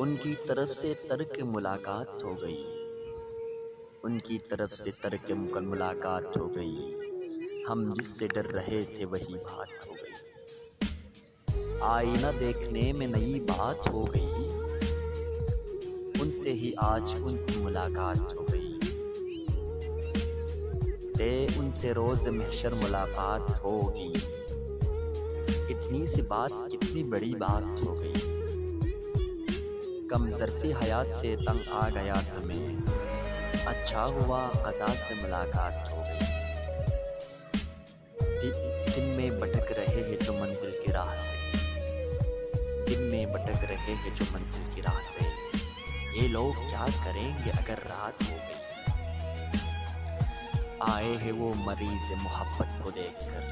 उनकी तरफ से तर्क मुलाकात हो गई, उनकी तरफ से तर्क मुलाकात हो गई। हम जिससे डर रहे थे वही बात हो गई। आईना देखने में नई बात हो गई, उनसे ही आज उनकी मुलाकात हो गई। उनसे रोज महशर मुलाकात होगी। इतनी सी बात कितनी बड़ी बात हो गई। कम ज़र्फ़ी हयात से तंग आ गया था मैं, अच्छा हुआ क़ज़ा से मुलाकात हो गई। दिन में भटक रहे हैं जो मंजिल की राह से, दिन में भटक रहे हैं जो मंजिल की राह से। ये लोग क्या करेंगे अगर रात हो गई। आए हैं वो मरीज़ मोहब्बत को देखकर,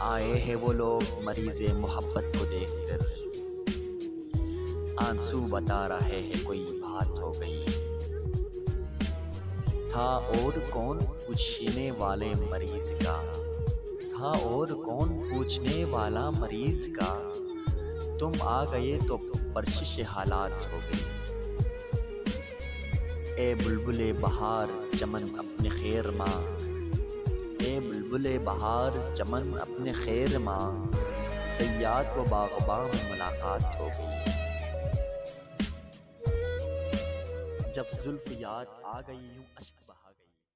आए हैं वो लोग मरीज़ मोहब्बत को देखकर। आंसू बता रहे हैं कोई बात हो गई। था और कौन पूछने वाले मरीज का, था और कौन पूछने वाला मरीज का। तुम आ गए तो परशिश हालात हो गई। ए बुलबुले बहार चमन अपने खैर मांग, ए बुलबुले बहार चमन अपने खैर मांग। सयाद व बाग़बां में मुलाकात हो गई। जब जुल्फ़ याद आ गई यूं अश्क बहा